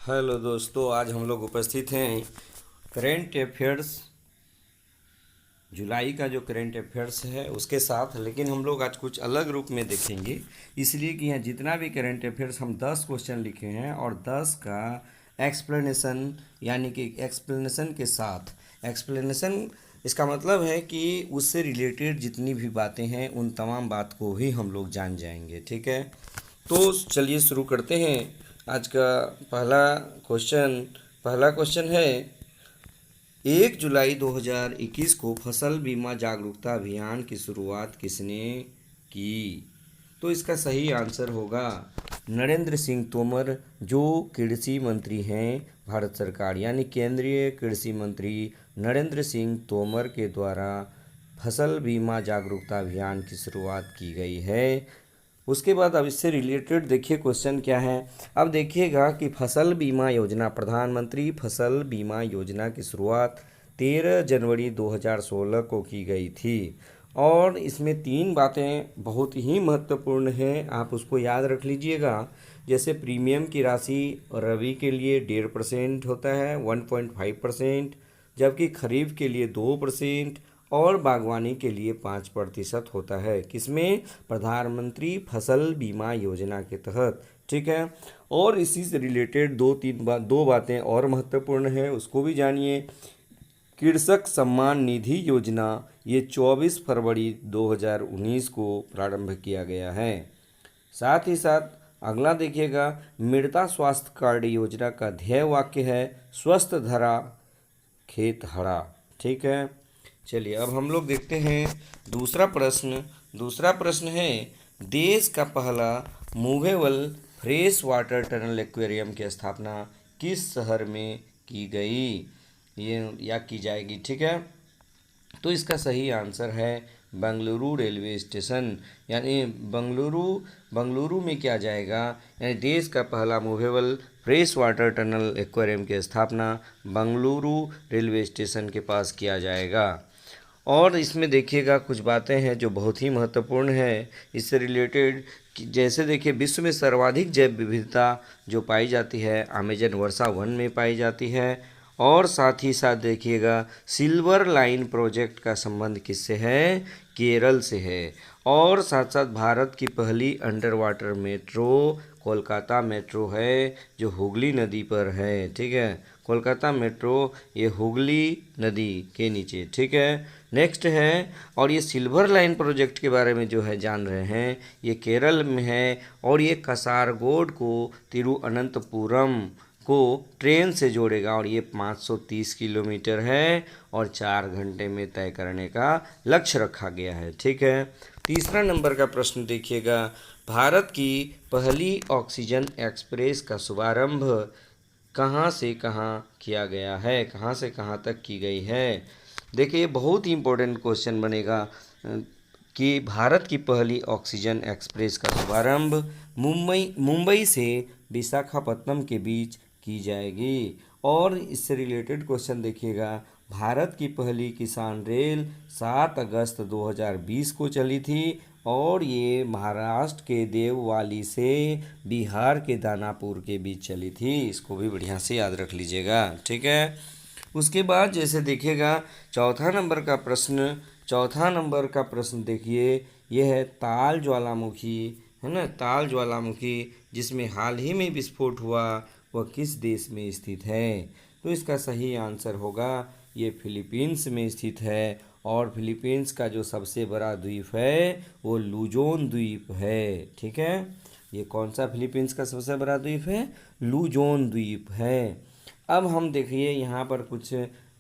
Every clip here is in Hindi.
हेलो दोस्तों, आज हम लोग उपस्थित हैं करेंट अफेयर्स जुलाई का जो करेंट अफेयर्स है उसके साथ। लेकिन हम लोग आज कुछ अलग रूप में देखेंगे, इसलिए कि यहाँ जितना भी करेंट अफेयर्स हम 10 क्वेश्चन लिखे हैं और 10 का एक्सप्लेनेशन, यानी कि एक्सप्लेनेशन के साथ एक्सप्लेनेशन, इसका मतलब है कि उससे रिलेटेड जितनी भी बातें हैं उन तमाम बात को भी हम लोग जान जाएंगे। ठीक है, तो चलिए शुरू करते हैं। आज का पहला क्वेश्चन है 1 जुलाई 2021 को फसल बीमा जागरूकता अभियान की शुरुआत किसने की? तो इसका सही आंसर होगा नरेंद्र सिंह तोमर, जो कृषि मंत्री हैं भारत सरकार, यानी केंद्रीय कृषि मंत्री नरेंद्र सिंह तोमर के द्वारा फसल बीमा जागरूकता अभियान की शुरुआत की गई है। उसके बाद अब इससे रिलेटेड देखिए क्वेश्चन क्या है। अब देखिएगा कि फसल बीमा योजना, प्रधानमंत्री फसल बीमा योजना की शुरुआत 13 जनवरी 2016 को की गई थी और इसमें 3 बातें बहुत ही महत्वपूर्ण हैं, आप उसको याद रख लीजिएगा। जैसे प्रीमियम की राशि रबी के लिए 1.5% होता है, 1.5%, जबकि खरीफ के लिए 2% और बागवानी के लिए 5% होता है। किसमें? प्रधानमंत्री फसल बीमा योजना के तहत। ठीक है, और इसी से रिलेटेड दो बातें और महत्वपूर्ण है, उसको भी जानिए। कृषक सम्मान निधि योजना ये 24 फरवरी 2019 को प्रारंभ किया गया है। साथ ही साथ अगला देखिएगा, मृदा स्वास्थ्य कार्ड योजना का ध्येय वाक्य है स्वस्थ धरा खेत हरा। ठीक है, चलिए अब हम लोग देखते हैं दूसरा प्रश्न है देश का पहला movable fresh water tunnel aquarium की स्थापना किस शहर में की गई या की जाएगी? ठीक है, तो इसका सही आंसर है बेंगलुरु रेलवे स्टेशन, यानी बंगलुरु में किया जाएगा। यानी देश का पहला movable fresh water tunnel aquarium की स्थापना बंगलुरु रेलवे स्टेशन के पास किया जाएगा। और इसमें देखिएगा कुछ बातें हैं जो बहुत ही महत्वपूर्ण है इससे रिलेटेड। जैसे देखिए, विश्व में सर्वाधिक जैव विविधता जो पाई जाती है अमेजन वर्षा वन में पाई जाती है। और साथ ही साथ देखिएगा, सिल्वर लाइन प्रोजेक्ट का संबंध किससे है? केरल से है। और साथ साथ भारत की पहली under water metro Kolkata metro है, जो हुगली नदी पर है। ठीक है, कोलकाता मेट्रो ये हुगली नदी के नीचे। ठीक है, नेक्स्ट है, और ये सिल्वर लाइन प्रोजेक्ट के बारे में जो है जान रहे हैं, ये केरल में है और ये कासारगोड को तिरुअनंतपुरम को ट्रेन से जोड़ेगा और ये 530 किलोमीटर है और 4 घंटे में तय करने का लक्ष्य रखा गया है। ठीक है, तीसरा नंबर का प्रश्न देखिएगा, भारत की पहली ऑक्सीजन एक्सप्रेस का शुभारंभ कहाँ से कहाँ किया गया है, कहाँ से कहाँ तक की गई है? देखिए, बहुत ही इम्पोर्टेंट क्वेश्चन बनेगा कि भारत की पहली ऑक्सीजन एक्सप्रेस का शुभारंभ मुंबई से विशाखापत्तनम के बीच की जाएगी। और इससे रिलेटेड क्वेश्चन देखिएगा, भारत की पहली किसान रेल 7 अगस्त 2020 को चली थी और ये महाराष्ट्र के देववाली से बिहार के दानापुर के बीच चली थी। इसको भी बढ़िया से याद रख लीजिएगा। ठीक है, उसके बाद जैसे देखिएगा चौथा नंबर का प्रश्न देखिए, यह है ताल ज्वालामुखी, है ना, ताल ज्वालामुखी जिसमें हाल ही में विस्फोट हुआ वह किस देश में स्थित है? तो इसका सही आंसर होगा ये फिलीपींस में स्थित है। और फिलीपींस का जो सबसे बड़ा द्वीप है वो लुजोन द्वीप है। ठीक है, ये कौन सा फिलीपींस का सबसे बड़ा द्वीप है? लुजोन द्वीप है। अब हम देखिए यहाँ पर कुछ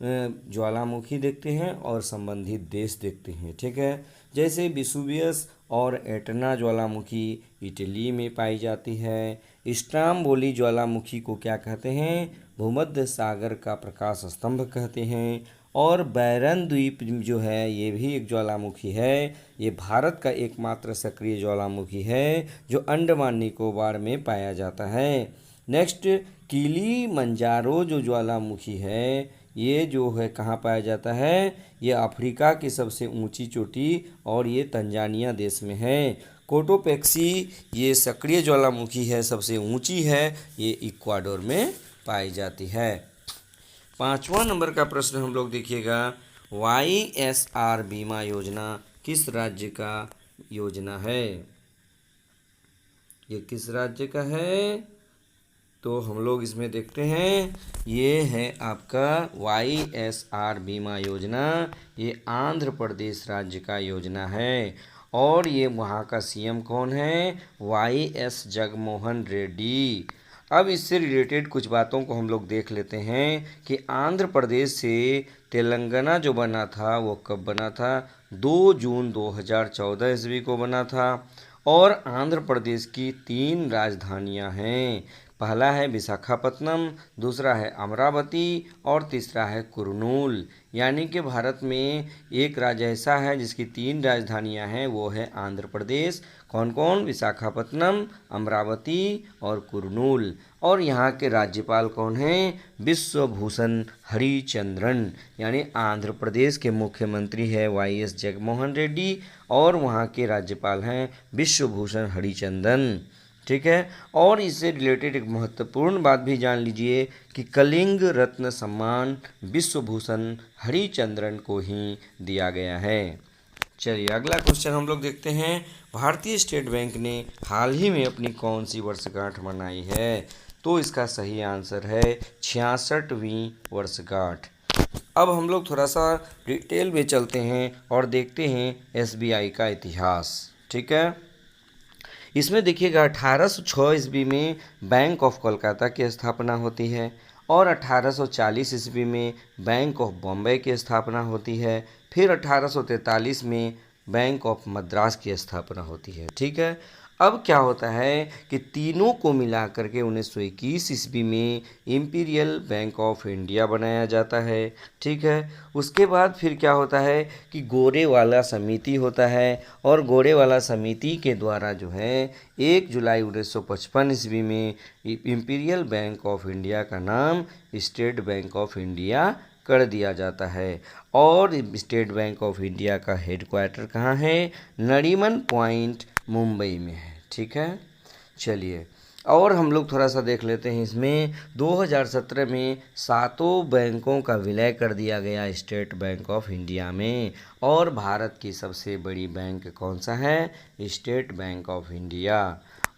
ज्वालामुखी देखते हैं और संबंधित देश देखते हैं। ठीक है, जैसे विसुवियस और एटना ज्वालामुखी इटली में पाई जाती है। स्ट्राम्बोली ज्वालामुखी को क्या कहते हैं? भूमध्य सागर का प्रकाश स्तंभ कहते हैं। और बैरन द्वीप जो है ये भी एक ज्वालामुखी है। ये भारत का एकमात्र सक्रिय ज्वालामुखी है जो अंडमान निकोबार में पाया जाता है। नेक्स्ट, किलिमंजारो जो ज्वालामुखी है ये जो है कहाँ पाया जाता है? ये अफ्रीका की सबसे ऊंची चोटी और ये तंजानिया देश में है। कोटोपेक्सी ये सक्रिय ज्वालामुखी है, सबसे ऊंची है, ये इक्वाडोर में पाई जाती है। 5वां नंबर का प्रश्न हम लोग देखिएगा, YSR बीमा योजना किस राज्य का योजना है? ये किस राज्य का है? तो हम लोग इसमें देखते हैं, ये है आपका YSR बीमा योजना। ये आंध्र प्रदेश राज्य का योजना है और ये वहाँ का CM कौन है? YS जगनमोहन रेड्डी। अब इससे रिलेटेड कुछ बातों को हम लोग देख लेते हैं कि आंध्र प्रदेश से तेलंगाना जो बना था वो कब बना था? 2 जून 2014 ईस्वी को बना था। और आंध्र प्रदेश की 3 राजधानियां हैं। पहला है विशाखापत्तनम, दूसरा है अमरावती और तीसरा है कुर्नूल। यानी कि भारत में एक राज्य ऐसा है जिसकी 3 राजधानियां हैं, वो है आंध्र प्रदेश। कौन कौन? विशाखापत्तनम, अमरावती और कुर्नूल। और यहाँ के राज्यपाल कौन हैं? विश्वभूषण हरिचंद्रन। यानी आंध्र प्रदेश के मुख्यमंत्री है YS जगनमोहन रेड्डी और वहाँ के राज्यपाल हैं विश्वभूषण हरिचंदन। ठीक है। और इससे रिलेटेड एक महत्वपूर्ण बात भी जान लीजिए कि कलिंग रत्न सम्मान विश्वभूषण हरिचंद्रन को ही दिया गया है। चलिए अगला क्वेश्चन हम लोग देखते हैं, भारतीय स्टेट बैंक ने हाल ही में अपनी कौन सी वर्षगांठ मनाई है? तो इसका सही आंसर है 66वीं वर्षगांठ। अब हम लोग थोड़ा सा डिटेल में चलते हैं और देखते हैं SBI का इतिहास। ठीक है। इसमें देखिएगा 1806 ईस्वी में बैंक ऑफ कोलकाता की स्थापना होती है और 1840 ईस्वी में बैंक ऑफ बॉम्बे की स्थापना होती है। फिर 1843 में बैंक ऑफ मद्रास की स्थापना होती है। ठीक है। अब क्या होता है कि तीनों को मिलाकर के 1921 ईस्वी में इम्पीरियल बैंक ऑफ इंडिया बनाया जाता है। ठीक है। उसके बाद फिर क्या होता है कि गोरेवाला समिति होता है और गोरेवाला समिति के द्वारा जो है 1 जुलाई 1955 ईस्वी में इम्पीरियल बैंक ऑफ इंडिया का नाम स्टेट बैंक ऑफ इंडिया कर दिया जाता है। और स्टेट बैंक ऑफ इंडिया का हेडक्वार्टर कहाँ है? नरीमन पॉइंट मुंबई में है। ठीक है। चलिए और हम लोग थोड़ा सा देख लेते हैं, इसमें 2017 में 7 बैंकों का विलय कर दिया गया स्टेट बैंक ऑफ इंडिया में। और भारत की सबसे बड़ी बैंक कौन सा है? State bank of India.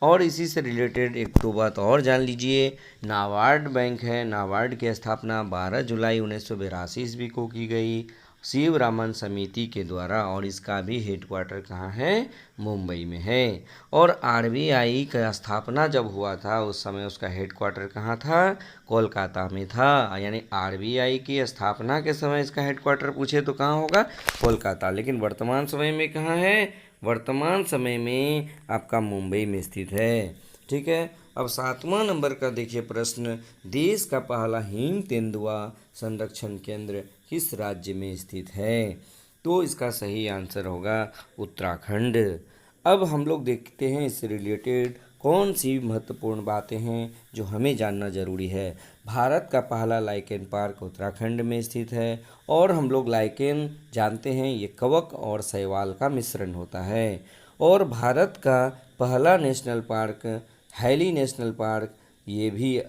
और इसी से रिलेटेड एक दो बात और जान लीजिए, नाबार्ड बैंक है, नाबार्ड की स्थापना 12 जुलाई 1982 ईस्वी को की गई शिवरामन समिति के द्वारा और इसका भी हेडक्वार्टर कहाँ है? मुंबई में है। और RBI का स्थापना जब हुआ था उस समय उसका हेडक्वार्टर कहाँ था? कोलकाता में था। यानी RBI की स्थापना के समय इसका हेडक्वार्टर पूछे तो कहाँ होगा? कोलकाता। लेकिन वर्तमान समय में कहाँ है? वर्तमान समय में आपका मुंबई में स्थित है। ठीक है। अब 7वां नंबर का देखिए प्रश्न, देश का पहला हिम तेंदुआ संरक्षण केंद्र किस राज्य में स्थित है? तो इसका सही आंसर होगा उत्तराखंड। अब हम लोग देखते हैं इससे रिलेटेड कौन सी महत्वपूर्ण बातें हैं जो हमें जानना ज़रूरी है। भारत का पहला लाइकेन पार्क उत्तराखंड में स्थित है और हम लोग लाइकेन जानते हैं ये कवक और शैवाल का मिश्रण होता है। और भारत का पहला national park Hailey national park ये भी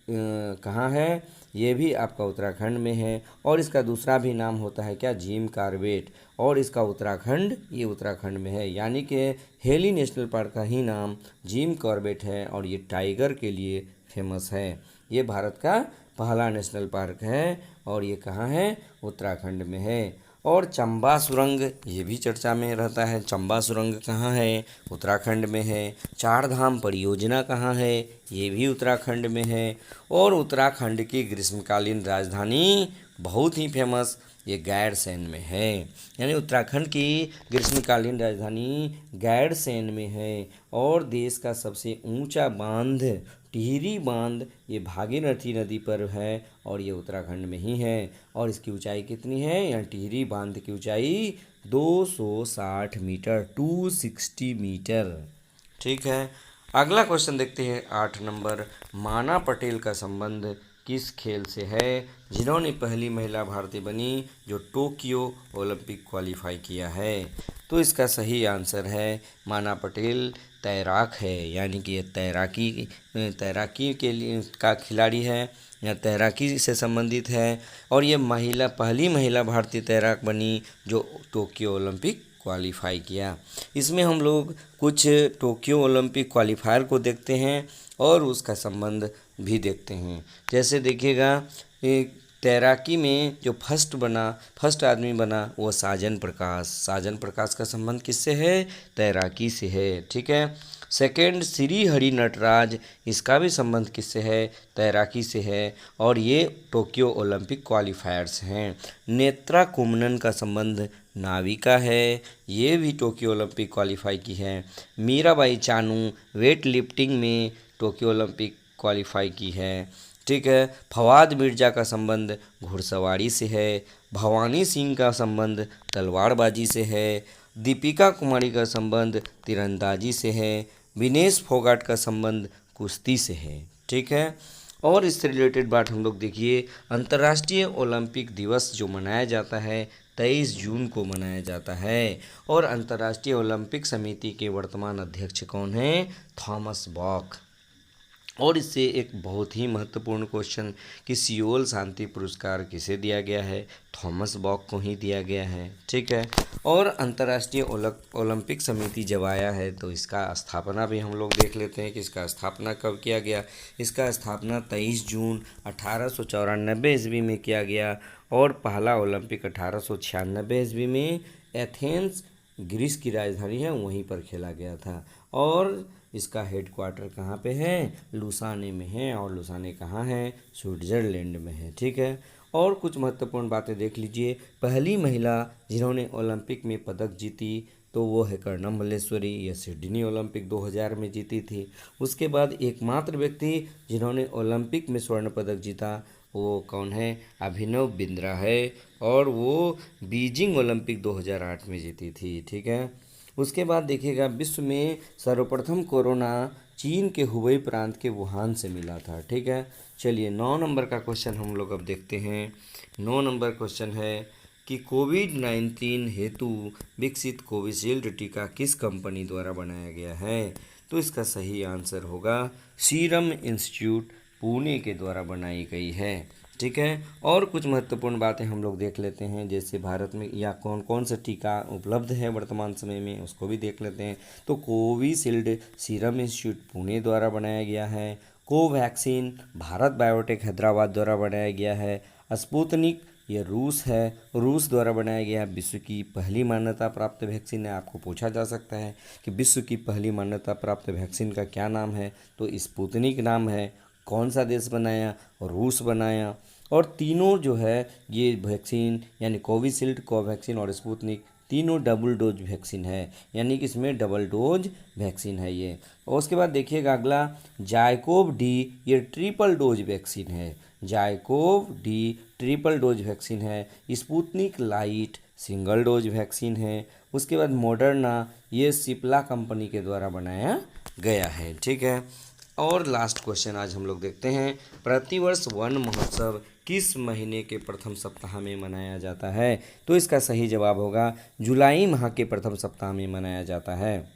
कहाँ है? ये भी आपका उत्तराखंड में है। और इसका दूसरा भी नाम होता है क्या? Jim Corbett. और इसका उत्तराखंड, ये उत्तराखंड में है। यानी कि हैली नेशनल पार्क का ही नाम जिम कॉर्बेट है और ये टाइगर के लिए फेमस है। ये भारत का पहला नेशनल पार्क है और ये कहाँ है? उत्तराखंड में है। और चंबा सुरंग ये भी चर्चा में रहता है। चंबा सुरंग कहाँ है? उत्तराखंड में है। चार धाम परियोजना कहाँ है? ये भी उत्तराखंड में है। और उत्तराखंड की ग्रीष्मकालीन राजधानी बहुत ही फेमस ये गैरसैंण में है। यानी उत्तराखंड की ग्रीष्मकालीन राजधानी गैरसैंण में है। और देश का सबसे ऊंचा बांध टिहरी बांध ये भागीरथी नदी पर है और ये उत्तराखंड में ही है। और इसकी ऊंचाई कितनी है? यहाँ टिहरी बांध की ऊंचाई 260 मीटर, 260 मीटर। ठीक है। अगला क्वेश्चन देखते हैं 8 नंबर, माना पटेल का संबंध किस खेल से है जिन्होंने पहली महिला भारतीय बनी जो टोक्यो ओलंपिक क्वालिफाई किया है? तो तो इसका सही आंसर है माना पटेल तैराक है, यानी कि ये तैराकी के लिए का खिलाड़ी है या तैराकी से संबंधित है। और ये पहली महिला भारतीय तैराक बनी जो टोक्यो ओलंपिक क्वालिफाई किया। इसमें हम लोग कुछ टोक्यो ओलंपिक क्वालिफायर को देखते हैं और उसका संबंध भी देखते हैं। जैसे देखिएगा, एक तैराकी में जो फर्स्ट आदमी बना वो साजन प्रकाश का संबंध किससे है? तैराकी से है, ठीक है। सेकंड श्री हरि नटराज, इसका भी संबंध किससे है? तैराकी से है, और ये टोक्यो ओलंपिक क्वालिफायर्स हैं। नेत्रा कुमनन का संबंध नाविका है, ये भी टोक्यो ओलंपिक क्वालिफाई की है। मीराबाई चानू वेट लिफ्टिंग में टोक्यो ओलंपिक क्वालिफाई की है, ठीक है। फवाद मिर्जा का संबंध घुड़सवारी से है। भवानी सिंह का संबंध तलवारबाजी से है। दीपिका कुमारी का संबंध तीरंदाजी से है। विनेश फोगाट का संबंध कुश्ती से है, ठीक है। और इससे रिलेटेड बात हम लोग देखिए, अंतर्राष्ट्रीय ओलंपिक दिवस जो मनाया जाता है 23 जून को मनाया जाता है। और अंतर्राष्ट्रीय ओलंपिक समिति के वर्तमान अध्यक्ष कौन हैं? थॉमस बॉक। और इससे एक बहुत ही महत्वपूर्ण क्वेश्चन कि सियोल शांति पुरस्कार किसे दिया गया है? थॉमस बॉक को ही दिया गया है, ठीक है। और अंतर्राष्ट्रीय ओलंपिक समिति जब आया है तो इसका स्थापना भी हम लोग देख लेते हैं कि इसका स्थापना कब किया गया। इसका स्थापना 23 जून 1894 ईस्वी में किया गया, और पहला ओलंपिक 1896 ईस्वी में एथेंस, ग्रीस की राजधानी है, वहीं पर खेला गया था। और इसका हेडक्वार्टर कहाँ पे है? लुसाने में है, और लुसाने कहाँ है? स्विट्ज़रलैंड में है, ठीक है। और कुछ महत्वपूर्ण बातें देख लीजिए। पहली महिला जिन्होंने ओलंपिक में पदक जीती तो वो है कर्णम मल्लेश्वरी, यह सिडनी ओलंपिक 2000 में जीती थी। उसके बाद एकमात्र व्यक्ति जिन्होंने ओलंपिक में स्वर्ण पदक जीता वो कौन है? अभिनव बिंद्रा है, और वो बीजिंग ओलंपिक 2008 में जीती थी, ठीक है। उसके बाद देखिएगा, विश्व में सर्वप्रथम कोरोना चीन के हुबई प्रांत के वुहान से मिला था, ठीक है। चलिए 9 नंबर का क्वेश्चन हम लोग अब देखते हैं। 9 नंबर क्वेश्चन है कि कोविड-19 हेतु विकसित कोविशील्ड टीका किस कंपनी द्वारा बनाया गया है? तो इसका सही आंसर होगा सीरम इंस्टीट्यूट पुणे के द्वारा बनाई गई है, ठीक है। और कुछ महत्वपूर्ण बातें हम लोग देख लेते हैं, जैसे भारत में या कौन कौन सा टीका उपलब्ध है वर्तमान समय में, उसको भी देख लेते हैं। तो कोविशील्ड सीरम इंस्टीट्यूट पुणे द्वारा बनाया गया है। कोवैक्सीन भारत बायोटेक हैदराबाद द्वारा बनाया गया है। स्पुतनिक ये रूस है, रूस द्वारा बनाया गया है। विश्व की पहली मान्यता प्राप्त वैक्सीन है। आपको पूछा जा सकता है कि विश्व की पहली मान्यता प्राप्त वैक्सीन का क्या नाम है? तो स्पुतनिक नाम है। कौन सा देश बनाया? रूस बनाया। और तीनों जो है ये वैक्सीन यानी कोविशील्ड, कोवैक्सीन और स्पुतनिक तीनों डबल डोज वैक्सीन है, यानी कि इसमें डबल डोज वैक्सीन है ये। और उसके बाद देखिएगा अगला, जायकोव डी ये ट्रिपल डोज वैक्सीन है। ZyCoV D triple dose vaccine है। Sputnik light single dose vaccine है। उसके बाद मॉडर्ना ये सिप्ला कंपनी के द्वारा बनाया गया है, ठीक है। और लास्ट क्वेश्चन आज हम लोग देखते हैं, प्रतिवर्ष वन महोत्सव किस महीने के प्रथम सप्ताह में मनाया जाता है? तो इसका सही जवाब होगा जुलाई माह के प्रथम सप्ताह में मनाया जाता है।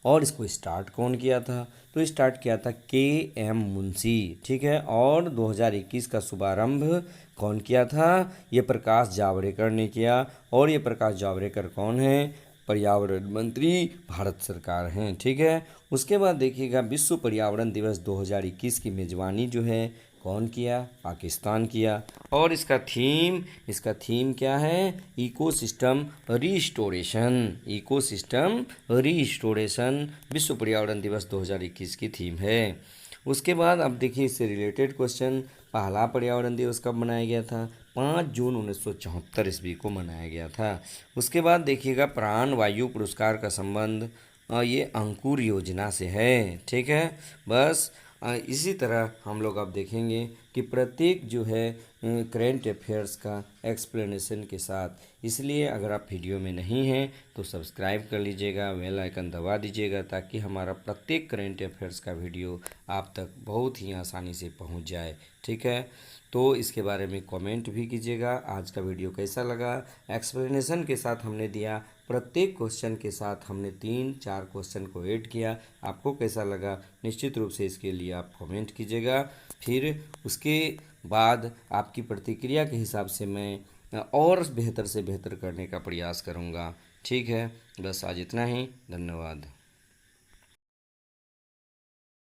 और इसको स्टार्ट कौन किया था? तो स्टार्ट किया था KM मुंशी, ठीक है। और 2021 का शुभारंभ कौन किया था? ये प्रकाश जावड़ेकर ने किया। और ये प्रकाश जावड़ेकर कौन है? पर्यावरण मंत्री भारत सरकार हैं, ठीक है। उसके बाद देखिएगा, विश्व पर्यावरण दिवस 2021 की मेज़बानी जो है कौन किया? पाकिस्तान किया। और इसका थीम क्या है? इकोसिस्टम रिस्टोरेशन विश्व पर्यावरण दिवस 2021 की थीम है। उसके बाद अब देखिए इससे रिलेटेड क्वेश्चन, पहला पर्यावरण दिवस कब मनाया गया था? 5 जून 1974 ईस्वी को मनाया गया था। उसके बाद देखिएगा, प्राण वायु पुरस्कार का संबंध ये अंकुर योजना से है, ठीक है। बस इसी तरह हम लोग अब देखेंगे कि प्रत्येक जो है करेंट अफेयर्स का एक्सप्लेनेशन के साथ, इसलिए अगर आप वीडियो में नहीं हैं तो सब्सक्राइब कर लीजिएगा, बेल आइकन दबा दीजिएगा, ताकि हमारा प्रत्येक करेंट अफेयर्स का वीडियो आप तक बहुत ही आसानी से पहुंच जाए, ठीक है। तो इसके बारे में कमेंट भी कीजिएगा। आज का वीडियो कैसा लगा? एक्सप्लेनेशन के साथ हमने दिया, प्रत्येक क्वेश्चन के साथ हमने 3-4 क्वेश्चन को ऐड किया। आपको कैसा लगा निश्चित रूप से इसके लिए आप कमेंट कीजिएगा। फिर उसके बाद आपकी प्रतिक्रिया के हिसाब से मैं और बेहतर से बेहतर करने का प्रयास करूँगा। ठीक है, बस आज इतना ही। धन्यवाद।